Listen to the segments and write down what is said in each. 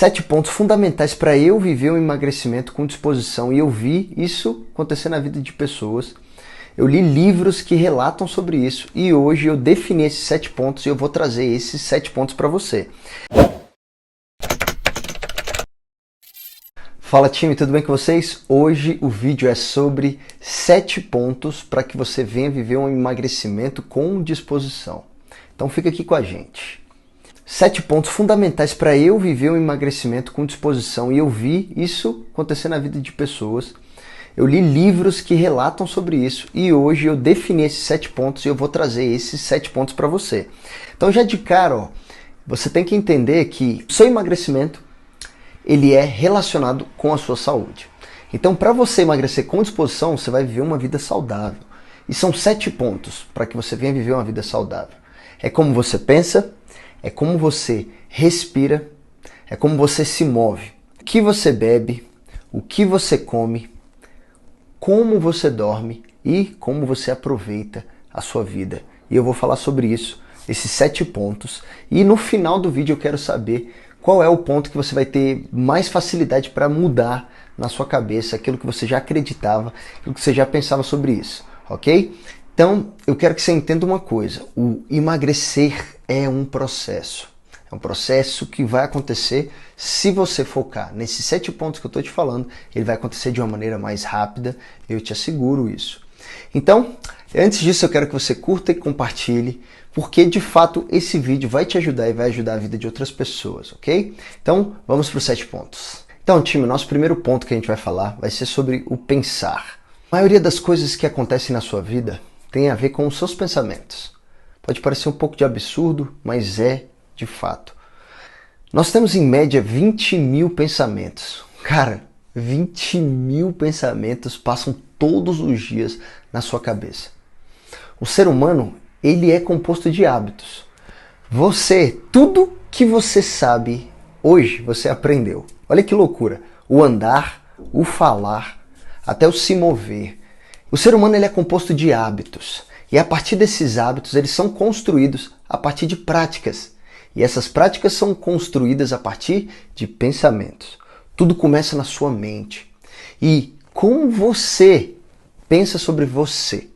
7 pontos fundamentais para eu viver um emagrecimento com disposição. E eu vi isso acontecer na vida de pessoas. Eu li livros que relatam sobre isso. E hoje eu defini esses 7 pontos e eu vou trazer esses 7 pontos para você. Fala time, tudo bem com vocês? Hoje o vídeo é sobre 7 pontos para que você venha viver um emagrecimento com disposição. Então fica aqui com a gente. 7 pontos fundamentais para eu viver um emagrecimento com disposição. E eu vi isso acontecer na vida de pessoas. Eu li livros que relatam sobre isso. E hoje eu defini esses 7 pontos e eu vou trazer esses 7 pontos para você. Então já de cara, ó, você tem que entender que o seu emagrecimento ele é relacionado com a sua saúde. Então para você emagrecer com disposição, você vai viver uma vida saudável. E são 7 pontos para que você venha viver uma vida saudável. É como você pensa, é como você respira, é como você se move, o que você bebe, o que você come, como você dorme e como você aproveita a sua vida. E eu vou falar sobre isso, esses 7 pontos. E no final do vídeo eu quero saber qual é o ponto que você vai ter mais facilidade para mudar na sua cabeça, aquilo que você já acreditava, aquilo que você já pensava sobre isso, ok? Então, eu quero que você entenda uma coisa, o emagrecer é um processo. É um processo que vai acontecer se você focar nesses 7 pontos que eu estou te falando, ele vai acontecer de uma maneira mais rápida, eu te asseguro isso. Então, antes disso eu quero que você curta e compartilhe, porque de fato esse vídeo vai te ajudar e vai ajudar a vida de outras pessoas, ok? Então, vamos para os 7 pontos. Então, time, nosso primeiro ponto que a gente vai falar vai ser sobre o pensar. A maioria das coisas que acontecem na sua vida tem a ver com os seus pensamentos. Pode parecer um pouco de absurdo, mas é de fato. Nós temos em média 20 mil pensamentos. Cara, 20 mil pensamentos passam todos os dias na sua cabeça. O ser humano, ele é composto de hábitos. Tudo que você sabe hoje, você aprendeu. Olha que loucura. O andar, o falar, até o se mover. O ser humano ele é composto de hábitos. E a partir desses hábitos, eles são construídos a partir de práticas. E essas práticas são construídas a partir de pensamentos. Tudo começa na sua mente. E como você pensa sobre você?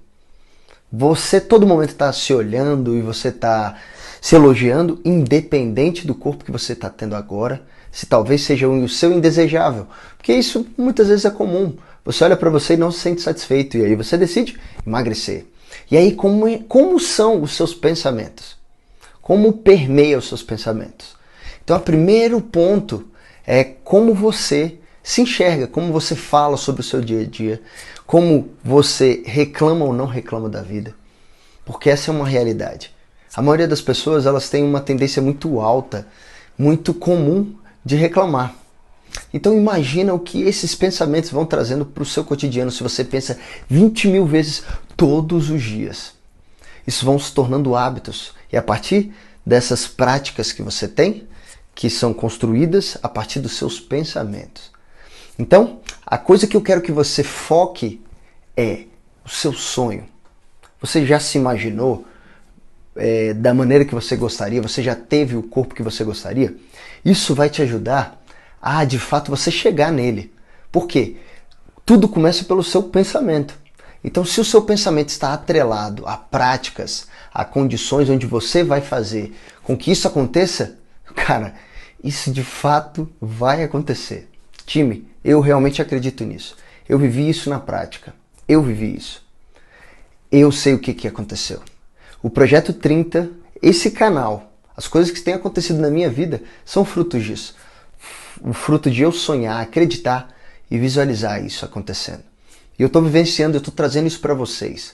Você todo momento está se olhando e você está se elogiando, independente do corpo que você está tendo agora, se talvez seja o seu indesejável. Porque isso muitas vezes é comum. Você olha para você e não se sente satisfeito. E aí você decide emagrecer. E aí como são os seus pensamentos? Como permeia os seus pensamentos? Então o primeiro ponto é como você se enxerga, como você fala sobre o seu dia a dia, como você reclama ou não reclama da vida. Porque essa é uma realidade. A maioria das pessoas elas têm uma tendência muito alta, muito comum de reclamar. Então imagina o que esses pensamentos vão trazendo para o seu cotidiano se você pensa 20 mil vezes todos os dias. Isso vão se tornando hábitos. E a partir dessas práticas que você tem, que são construídas a partir dos seus pensamentos. Então, a coisa que eu quero que você foque é o seu sonho. Você já se imaginou da maneira que você gostaria? Você já teve o corpo que você gostaria? Isso vai te ajudar a, de fato, você chegar nele. Por quê? Tudo começa pelo seu pensamento. Então, se o seu pensamento está atrelado a práticas, a condições onde você vai fazer com que isso aconteça, cara, isso de fato vai acontecer. Time, eu realmente acredito nisso. Eu vivi isso na prática. Eu vivi isso. Eu sei o que aconteceu. O Projeto 30, esse canal, as coisas que têm acontecido na minha vida são frutos disso. O fruto de eu sonhar, acreditar e visualizar isso acontecendo. E eu estou vivenciando, eu estou trazendo isso para vocês.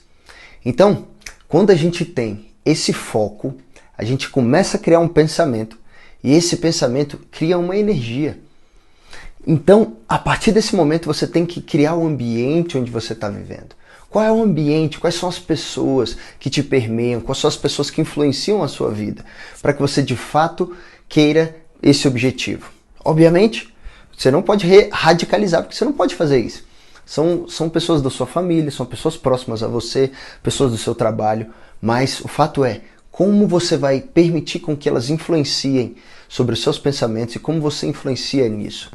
Então, quando a gente tem esse foco, a gente começa a criar um pensamento e esse pensamento cria uma energia. Então, a partir desse momento, você tem que criar o ambiente onde você está vivendo. Qual é o ambiente? Quais são as pessoas que te permeiam? Quais são as pessoas que influenciam a sua vida? Para que você, de fato, queira esse objetivo. Obviamente, você não pode radicalizar, porque você não pode fazer isso. São pessoas da sua família, são pessoas próximas a você, pessoas do seu trabalho, mas o fato é, como você vai permitir com que elas influenciem sobre os seus pensamentos e como você influencia nisso.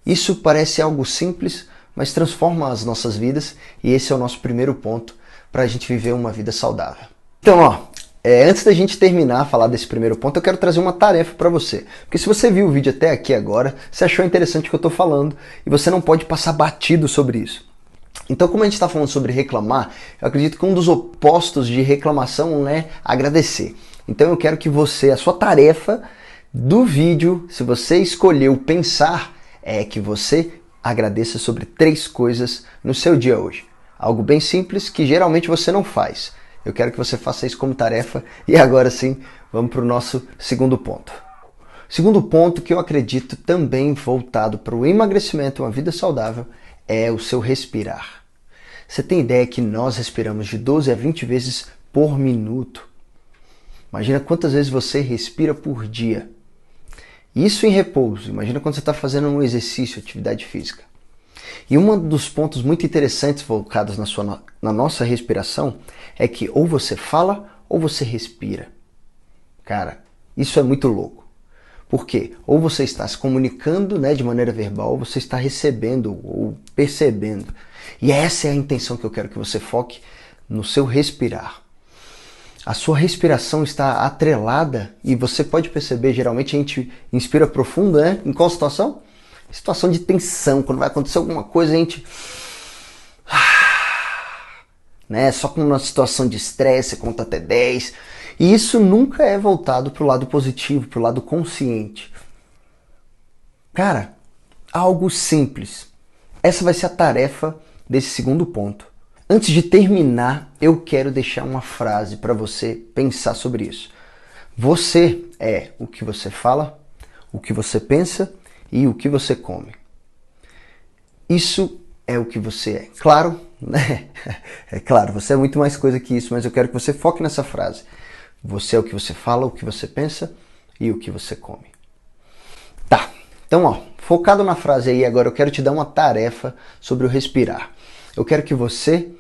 Isso parece algo simples, mas transforma as nossas vidas e esse é o nosso primeiro ponto para a gente viver uma vida saudável. Então, antes da gente terminar a falar desse primeiro ponto, eu quero trazer uma tarefa para você. Porque se você viu o vídeo até aqui agora, você achou interessante o que eu estou falando e você não pode passar batido sobre isso. Então, como a gente está falando sobre reclamar, eu acredito que um dos opostos de reclamação é agradecer. Então eu quero que você, a sua tarefa do vídeo, se você escolheu pensar, é que você agradeça sobre 3 coisas no seu dia hoje. Algo bem simples que geralmente você não faz. Eu quero que você faça isso como tarefa e agora sim, vamos para o nosso segundo ponto. Segundo ponto que eu acredito também voltado para o emagrecimento, uma vida saudável, é o seu respirar. Você tem ideia que nós respiramos de 12 a 20 vezes por minuto? Imagina quantas vezes você respira por dia. Isso em repouso. Imagina quando você está fazendo um exercício, atividade física. E um dos pontos muito interessantes focados na nossa respiração é que ou você fala ou você respira. Cara, isso é muito louco. Por quê? Ou você está se comunicando, de maneira verbal, ou você está recebendo ou percebendo. E essa é a intenção que eu quero que você foque no seu respirar. A sua respiração está atrelada e você pode perceber, geralmente a gente inspira profundo, Em qual situação? Situação de tensão, quando vai acontecer alguma coisa a gente... Só com uma situação de estresse, você conta até 10. E isso nunca é voltado para o lado positivo, para o lado consciente. Cara, algo simples. Essa vai ser a tarefa desse segundo ponto. Antes de terminar, eu quero deixar uma frase para você pensar sobre isso. Você é o que você fala, o que você pensa e o que você come. Isso é o que você é. Claro, É claro, você é muito mais coisa que isso, mas eu quero que você foque nessa frase. Você é o que você fala, o que você pensa e o que você come. Tá, então focado na frase aí, agora eu quero te dar uma tarefa sobre o respirar. Eu quero que você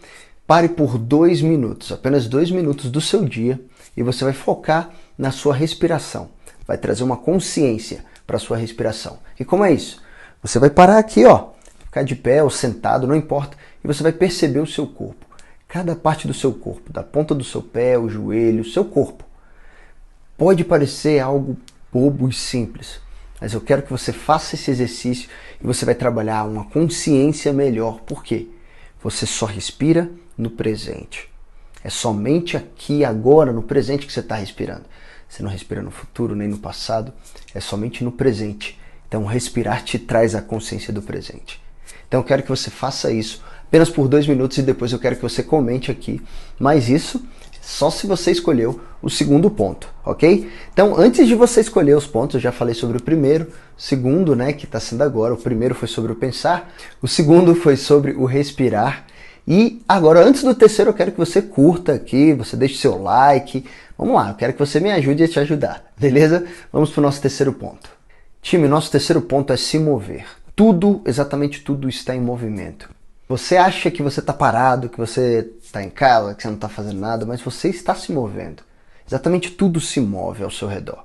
pare por 2 minutos, apenas 2 minutos do seu dia, e você vai focar na sua respiração. Vai trazer uma consciência para a sua respiração. E como é isso? Você vai parar aqui, ficar de pé ou sentado, não importa, e você vai perceber o seu corpo. Cada parte do seu corpo, da ponta do seu pé, o joelho, o seu corpo. Pode parecer algo bobo e simples, mas eu quero que você faça esse exercício e você vai trabalhar uma consciência melhor. Por quê? Você só respira no presente. É somente aqui, agora, no presente que você está respirando. Você não respira no futuro nem no passado, é somente no presente. Então respirar te traz a consciência do presente. Então eu quero que você faça isso apenas por 2 minutos e depois eu quero que você comente aqui. Mas isso só se você escolheu o segundo ponto, ok? Então antes de você escolher os pontos, eu já falei sobre o primeiro, o segundo, que está sendo agora. O primeiro foi sobre o pensar, o segundo foi sobre o respirar. E agora, antes do terceiro, eu quero que você curta aqui, você deixe seu like. Vamos lá, eu quero que você me ajude a te ajudar, beleza? Vamos para o nosso terceiro ponto. Time, nosso terceiro ponto é se mover. Tudo, exatamente tudo está em movimento. Você acha que você está parado, que você está em casa, que você não está fazendo nada, mas você está se movendo. Exatamente tudo se move ao seu redor.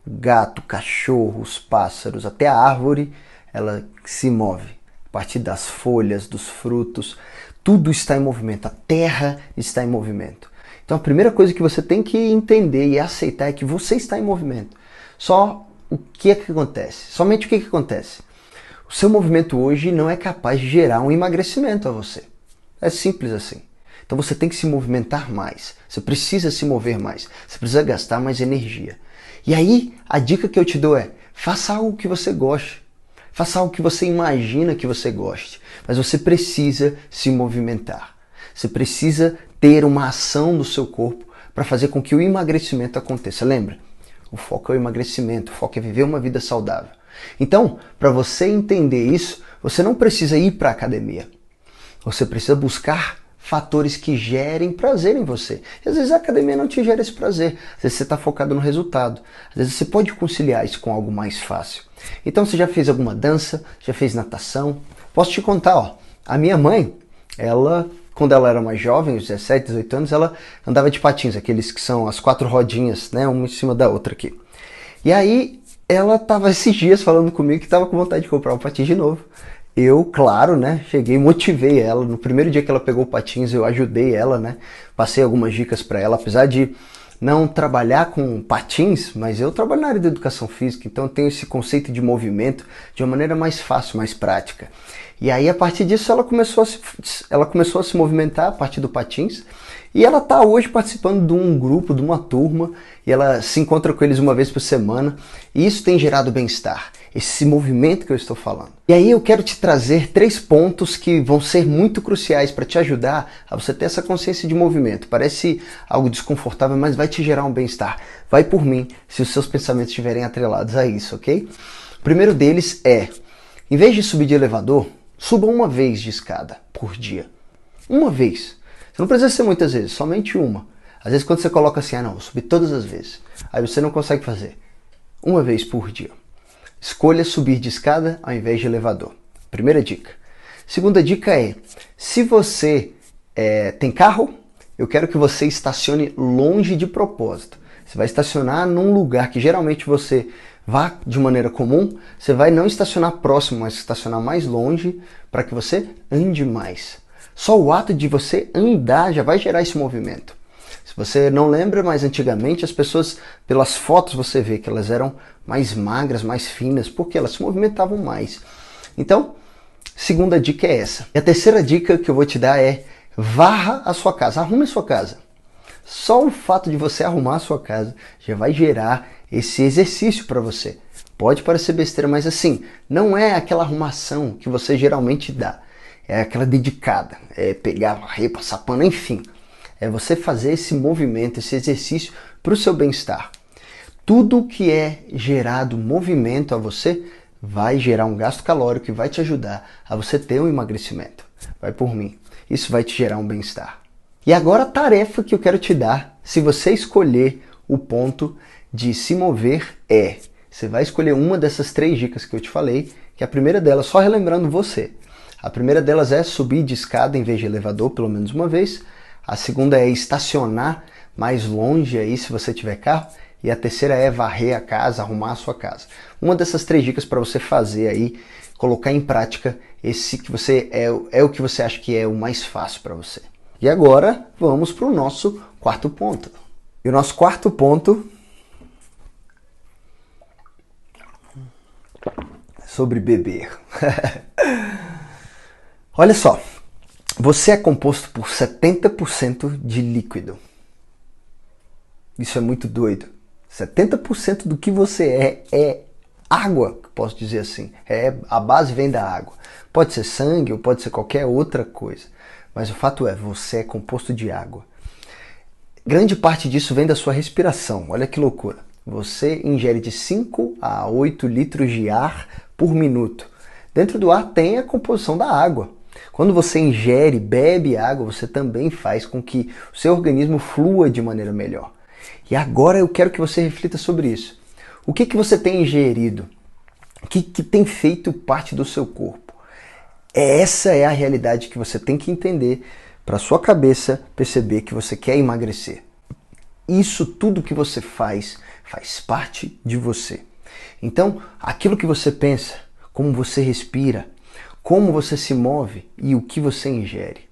O gato, o cachorro, os pássaros, até a árvore, ela se move. A partir das folhas, dos frutos, tudo está em movimento. A terra está em movimento. Então a primeira coisa que você tem que entender e aceitar é que você está em movimento. Só o que é que acontece? Somente o que é que acontece? O seu movimento hoje não é capaz de gerar um emagrecimento a você. É simples assim. Então você tem que se movimentar mais. Você precisa se mover mais. Você precisa gastar mais energia. E aí, a dica que eu te dou é, faça algo que você goste. Faça algo que você imagina que você goste. Mas você precisa se movimentar. Você precisa ter uma ação no seu corpo para fazer com que o emagrecimento aconteça. Lembra? O foco é o emagrecimento. O foco é viver uma vida saudável. Então, para você entender isso, você não precisa ir para a academia. Você precisa buscar fatores que gerem prazer em você. E às vezes a academia não te gera esse prazer. Às vezes você está focado no resultado. Às vezes você pode conciliar isso com algo mais fácil. Então você já fez alguma dança? Já fez natação? Posso te contar, a minha mãe, ela quando ela era mais jovem, uns 17, 18 anos, ela andava de patins, aqueles que são as 4 rodinhas, né, uma em cima da outra aqui. E aí ela tava esses dias falando comigo que tava com vontade de comprar um patins de novo. Eu, claro, né, cheguei e motivei ela. No primeiro dia que ela pegou o patins, eu ajudei ela, né, passei algumas dicas para ela, apesar de não trabalhar com patins, mas eu trabalho na área da educação física, então eu tenho esse conceito de movimento de uma maneira mais fácil, mais prática. E aí, a partir disso, ela começou a se movimentar a partir do patins, e ela está hoje participando de um grupo, de uma turma, e ela se encontra com eles uma vez por semana, e isso tem gerado bem-estar, esse movimento que eu estou falando. E aí eu quero te trazer 3 pontos que vão ser muito cruciais para te ajudar a você ter essa consciência de movimento. Parece algo desconfortável, mas vai te gerar um bem-estar. Vai por mim, se os seus pensamentos estiverem atrelados a isso, ok? O primeiro deles é, em vez de subir de elevador, suba uma vez de escada por dia. Uma vez. Você não precisa ser muitas vezes, somente uma. Às vezes quando você coloca assim, não, vou subir todas as vezes. Aí você não consegue fazer. Uma vez por dia. Escolha subir de escada ao invés de elevador. Primeira dica. Segunda dica é, se você tem carro, eu quero que você estacione longe de propósito. Você vai estacionar num lugar que geralmente você vá de maneira comum, você vai não estacionar próximo, mas estacionar mais longe para que você ande mais. Só o ato de você andar já vai gerar esse movimento. Se você não lembra, mas antigamente as pessoas, pelas fotos você vê que elas eram mais magras, mais finas, porque elas se movimentavam mais. Então, segunda dica é essa. E a terceira dica que eu vou te dar é varra a sua casa, arrume a sua casa. Só o fato de você arrumar a sua casa já vai gerar esse exercício para você. Pode parecer besteira, mas assim, não é aquela arrumação que você geralmente dá. É aquela dedicada, é pegar, varrer, passar pano, enfim. É você fazer esse movimento, esse exercício para o seu bem-estar. Tudo que é gerado movimento a você vai gerar um gasto calórico e vai te ajudar a você ter um emagrecimento. Vai por mim. Isso vai te gerar um bem-estar. E agora a tarefa que eu quero te dar, se você escolher o ponto de se mover é, você vai escolher uma dessas 3 dicas que eu te falei, que a primeira delas, só relembrando você, a primeira delas é subir de escada em vez de elevador pelo menos uma vez, a segunda é estacionar mais longe aí se você tiver carro, e a terceira é varrer a casa, arrumar a sua casa. Uma dessas 3 dicas para você fazer aí, colocar em prática esse que você é o que você acha que é o mais fácil para você. E agora vamos para o nosso 4º ponto. E o nosso 4º ponto é sobre beber. Olha só, você é composto por 70% de líquido. Isso é muito doido. 70% do que você é água, posso dizer assim. A base vem da água. Pode ser sangue ou pode ser qualquer outra coisa. Mas o fato é, você é composto de água. Grande parte disso vem da sua respiração. Olha que loucura. Você ingere de 5 a 8 litros de ar por minuto. Dentro do ar tem a composição da água. Quando você ingere, bebe água, você também faz com que o seu organismo flua de maneira melhor. E agora eu quero que você reflita sobre isso. O que você tem ingerido? O que tem feito parte do seu corpo? Essa é a realidade que você tem que entender para sua cabeça perceber que você quer emagrecer. Isso tudo que você faz parte de você. Então, aquilo que você pensa, como você respira, como você se move e o que você ingere.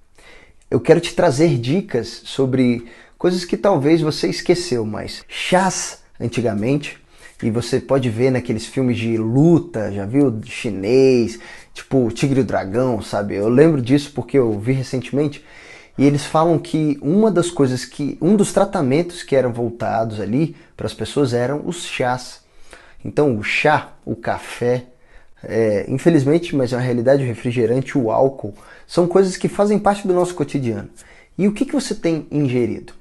Eu quero te trazer dicas sobre coisas que talvez você esqueceu, mas chás antigamente, e você pode ver naqueles filmes de luta, já viu? Chinês, tipo Tigre e o Dragão, sabe? Eu lembro disso porque eu vi recentemente, e eles falam que um dos tratamentos que eram voltados ali para as pessoas eram os chás. Então o chá, o café, infelizmente, mas é uma realidade, o refrigerante, o álcool, são coisas que fazem parte do nosso cotidiano. E o que você tem ingerido?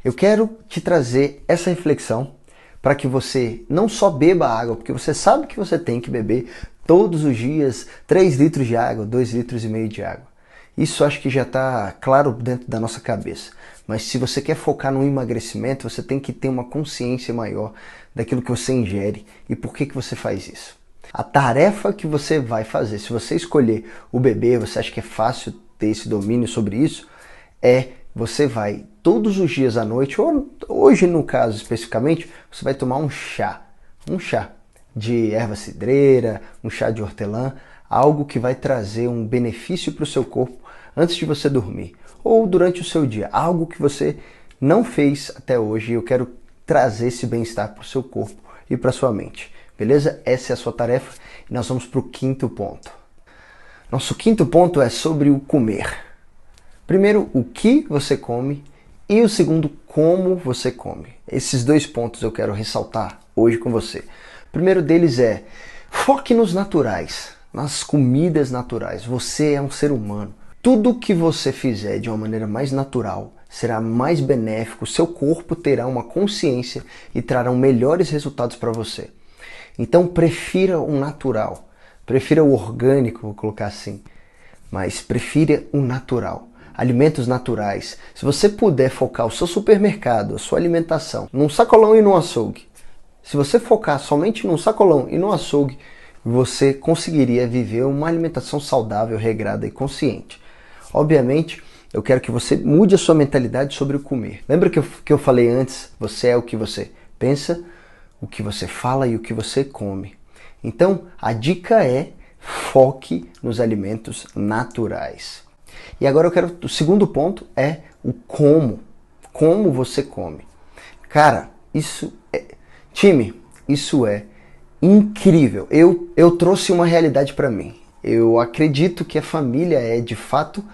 Eu quero te trazer essa reflexão para que você não só beba água, porque você sabe que você tem que beber todos os dias 3 litros de água, 2,5 litros de água. Isso acho que já está claro dentro da nossa cabeça. Mas se você quer focar no emagrecimento, você tem que ter uma consciência maior daquilo que você ingere e por que você faz isso. A tarefa que você vai fazer, se você escolher o beber, você acha que é fácil, ter esse domínio sobre isso, você vai todos os dias à noite, ou hoje no caso especificamente, você vai tomar um chá de erva cidreira, um chá de hortelã, algo que vai trazer um benefício para o seu corpo antes de você dormir, ou durante o seu dia, algo que você não fez até hoje e eu quero trazer esse bem-estar para o seu corpo e para a sua mente, beleza? Essa é a sua tarefa e nós vamos para o quinto ponto. Nosso quinto ponto é sobre o comer. Primeiro, o que você come e o segundo, como você come. Esses dois pontos eu quero ressaltar hoje com você. O primeiro deles é, foque nos naturais, nas comidas naturais. Você é um ser humano. Tudo que você fizer de uma maneira mais natural será mais benéfico, seu corpo terá uma consciência e trarão melhores resultados para você. Então prefira o natural, prefira o orgânico, vou colocar assim, mas prefira o natural. Alimentos naturais. Se você puder focar o seu supermercado, a sua alimentação, num sacolão e num açougue, se você focar somente num sacolão e num açougue, você conseguiria viver uma alimentação saudável, regrada e consciente. Obviamente, eu quero que você mude a sua mentalidade sobre o comer. Lembra que eu falei antes? Você é o que você pensa, o que você fala e o que você come. Então, a dica é foque nos alimentos naturais. E agora o segundo ponto é o como. Como você come. Cara, isso é incrível. Eu trouxe uma realidade para mim. Eu acredito que a família é, de fato,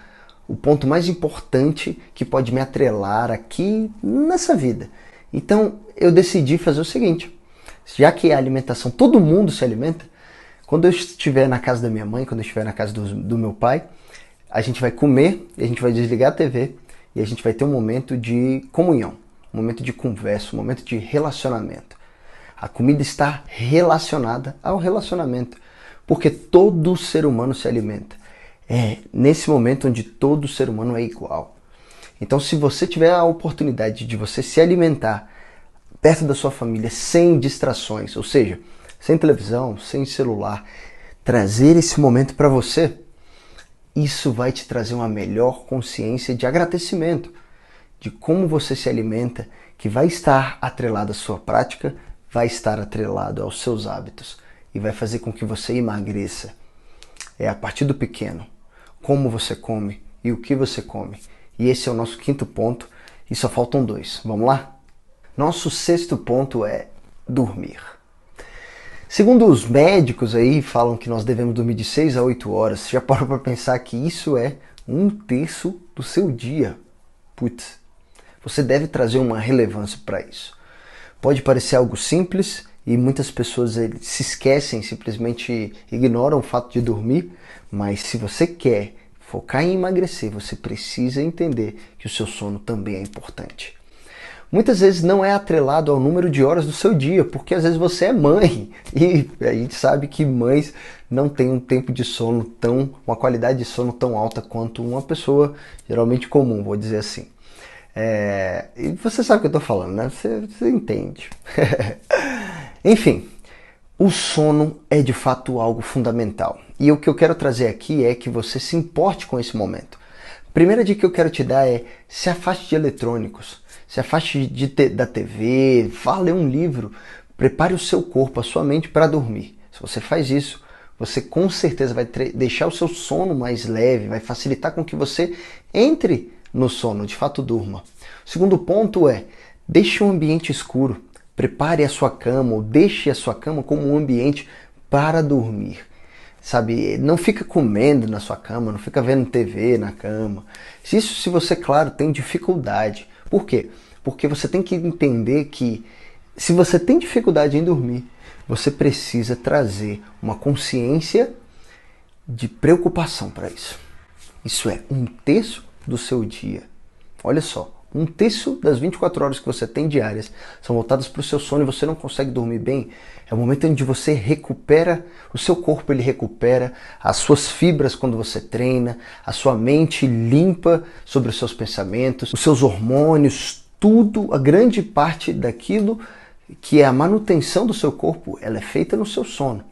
o ponto mais importante que pode me atrelar aqui nessa vida. Então, eu decidi fazer o seguinte. Já que a alimentação, todo mundo se alimenta, quando eu estiver na casa da minha mãe, quando eu estiver na casa do meu pai, a gente vai comer, a gente vai desligar a TV e a gente vai ter um momento de comunhão, um momento de conversa, um momento de relacionamento. A comida está relacionada ao relacionamento, porque todo ser humano se alimenta. É nesse momento onde todo ser humano é igual. Então, se você tiver a oportunidade de você se alimentar perto da sua família, sem distrações, ou seja, sem televisão, sem celular, trazer esse momento para você, isso vai te trazer uma melhor consciência de agradecimento, de como você se alimenta, que vai estar atrelado à sua prática, vai estar atrelado aos seus hábitos e vai fazer com que você emagreça. É a partir do pequeno, como você come e o que você come. E esse é o nosso quinto ponto e só faltam dois. Vamos lá? Nosso sexto ponto é dormir. Segundo os médicos aí, falam que nós devemos dormir de 6 a 8 horas. Você já parou para pensar que isso é 1/3 do seu dia? Putz, você deve trazer uma relevância para isso. Pode parecer algo simples e muitas pessoas se esquecem, simplesmente ignoram o fato de dormir, mas se você quer focar em emagrecer, você precisa entender que o seu sono também é importante. Muitas vezes não é atrelado ao número de horas do seu dia, porque às vezes você é mãe e a gente sabe que mães não têm um tempo de sono uma qualidade de sono tão alta quanto uma pessoa geralmente comum, vou dizer assim. E você sabe o que eu estou falando, né? Você entende. Enfim, o sono é de fato algo fundamental. E o que eu quero trazer aqui é que você se importe com esse momento. Primeira dica que eu quero te dar é se afaste de eletrônicos. Se afaste da TV, vá ler um livro, prepare o seu corpo, a sua mente para dormir. Se você faz isso, você com certeza vai deixar o seu sono mais leve, vai facilitar com que você entre no sono, de fato durma. O segundo ponto é, deixe um ambiente escuro, prepare a sua cama ou deixe a sua cama como um ambiente para dormir. Sabe, não fica comendo na sua cama, não fica vendo TV na cama. Se você, claro, tem dificuldade. Por quê? Porque você tem que entender que se você tem dificuldade em dormir, você precisa trazer uma consciência de preocupação para isso. Isso é 1/3 do seu dia. Olha só, 1/3 das 24 horas que você tem diárias são voltadas para o seu sono e você não consegue dormir bem. É o momento onde você recupera, o seu corpo ele recupera as suas fibras quando você treina, a sua mente limpa sobre os seus pensamentos, os seus hormônios, tudo, a grande parte daquilo que é a manutenção do seu corpo, ela é feita no seu sono.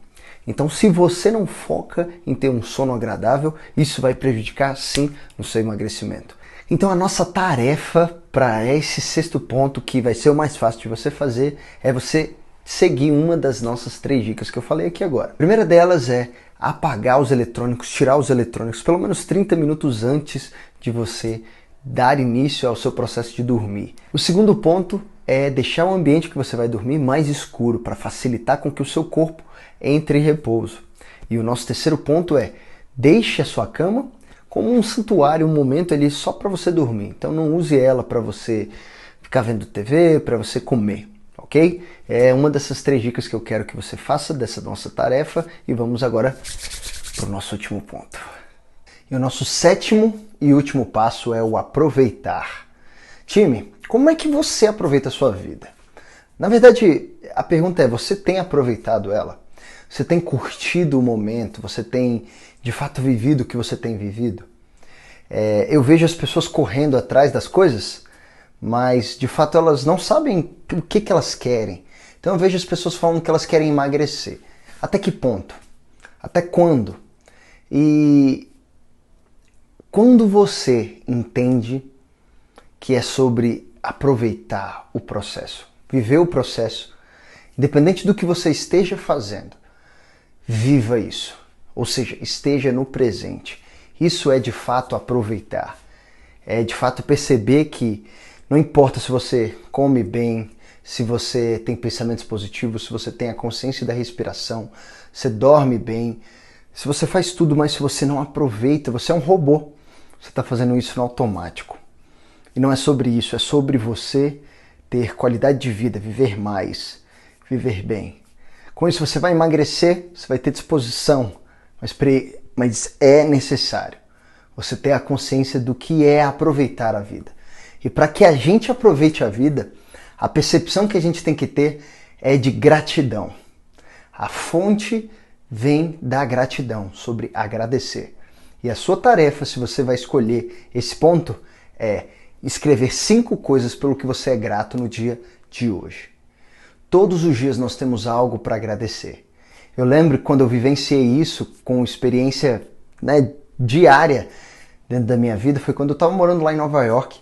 Então, se você não foca em ter um sono agradável, isso vai prejudicar sim no seu emagrecimento. Então, a nossa tarefa para esse sexto ponto, que vai ser o mais fácil de você fazer, é você seguir uma das nossas 3 dicas que eu falei aqui agora. A primeira delas é apagar os eletrônicos, tirar os eletrônicos pelo menos 30 minutos antes de você dar início ao seu processo de dormir. O segundo ponto é deixar o ambiente que você vai dormir mais escuro para facilitar com que o seu corpo entre em repouso. E o nosso terceiro ponto é deixe a sua cama como um santuário, um momento ali só para você dormir. Então não use ela para você ficar vendo TV, para você comer, ok? É uma dessas 3 dicas que eu quero que você faça dessa nossa tarefa e vamos agora para o nosso último ponto. E o nosso 7º e último passo é o aproveitar. Time, como é que você aproveita a sua vida? Na verdade, a pergunta é, você tem aproveitado ela? Você tem curtido o momento? Você tem, de fato, vivido o que você tem vivido? Eu vejo as pessoas correndo atrás das coisas, mas, de fato, elas não sabem o que elas querem. Então, eu vejo as pessoas falando que elas querem emagrecer. Até que ponto? Até quando? E quando você entende que é sobre aproveitar o processo, viver o processo, independente do que você esteja fazendo, viva isso. Ou seja, esteja no presente. Isso é de fato aproveitar. É de fato perceber que não importa se você come bem, se você tem pensamentos positivos, se você tem a consciência da respiração, se dorme bem, se você faz tudo, mas se você não aproveita, você é um robô. Você está fazendo isso no automático. E não é sobre isso, é sobre você ter qualidade de vida, viver mais, viver bem. Com isso você vai emagrecer, você vai ter disposição, mas é necessário você ter a consciência do que é aproveitar a vida. E para que a gente aproveite a vida, a percepção que a gente tem que ter é de gratidão. A fonte vem da gratidão, sobre agradecer. E a sua tarefa, se você vai escolher esse ponto, é escrever 5 coisas pelo que você é grato no dia de hoje. Todos os dias nós temos algo para agradecer. Eu lembro quando eu vivenciei isso com experiência, diária dentro da minha vida, foi quando eu estava morando lá em Nova York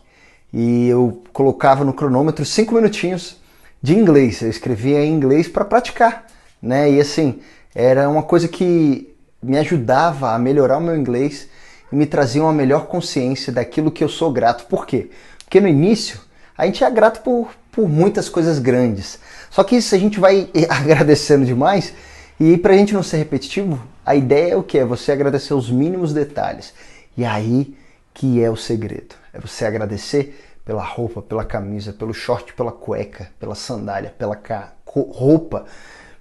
e eu colocava no cronômetro 5 minutinhos de inglês. Eu escrevia em inglês para praticar, E assim, era uma coisa que me ajudava a melhorar o meu inglês e me trazia uma melhor consciência daquilo que eu sou grato. Por quê? Porque no início a gente é grato por muitas coisas grandes. Só que isso a gente vai agradecendo demais e pra gente não ser repetitivo, a ideia é o que? É você agradecer os mínimos detalhes. E aí que é o segredo. É você agradecer pela roupa, pela camisa, pelo short, pela cueca, pela sandália, pela roupa,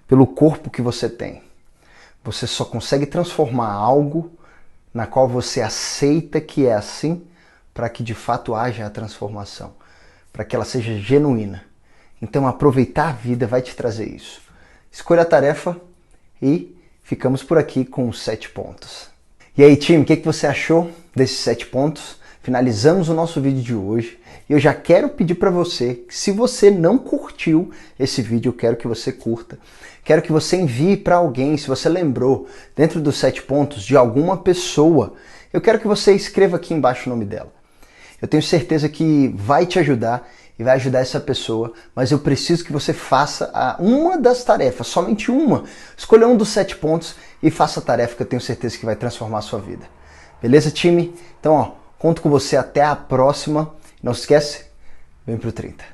pelo corpo que você tem. Você só consegue transformar algo na qual você aceita que é assim para que de fato haja a transformação, para que ela seja genuína. Então aproveitar a vida vai te trazer isso. Escolha a tarefa e ficamos por aqui com os 7 pontos. E aí, time, o que você achou desses 7 pontos? Finalizamos o nosso vídeo de hoje. E eu já quero pedir para você que, se você não curtiu esse vídeo, eu quero que você curta. Quero que você envie para alguém, se você lembrou, dentro dos 7 pontos, de alguma pessoa. Eu quero que você escreva aqui embaixo o nome dela. Eu tenho certeza que vai te ajudar e vai ajudar essa pessoa, mas eu preciso que você faça uma das tarefas, somente uma. Escolha um dos 7 pontos e faça a tarefa que eu tenho certeza que vai transformar a sua vida. Beleza, time? Então, conto com você até a próxima. Não se esquece, vem pro 30.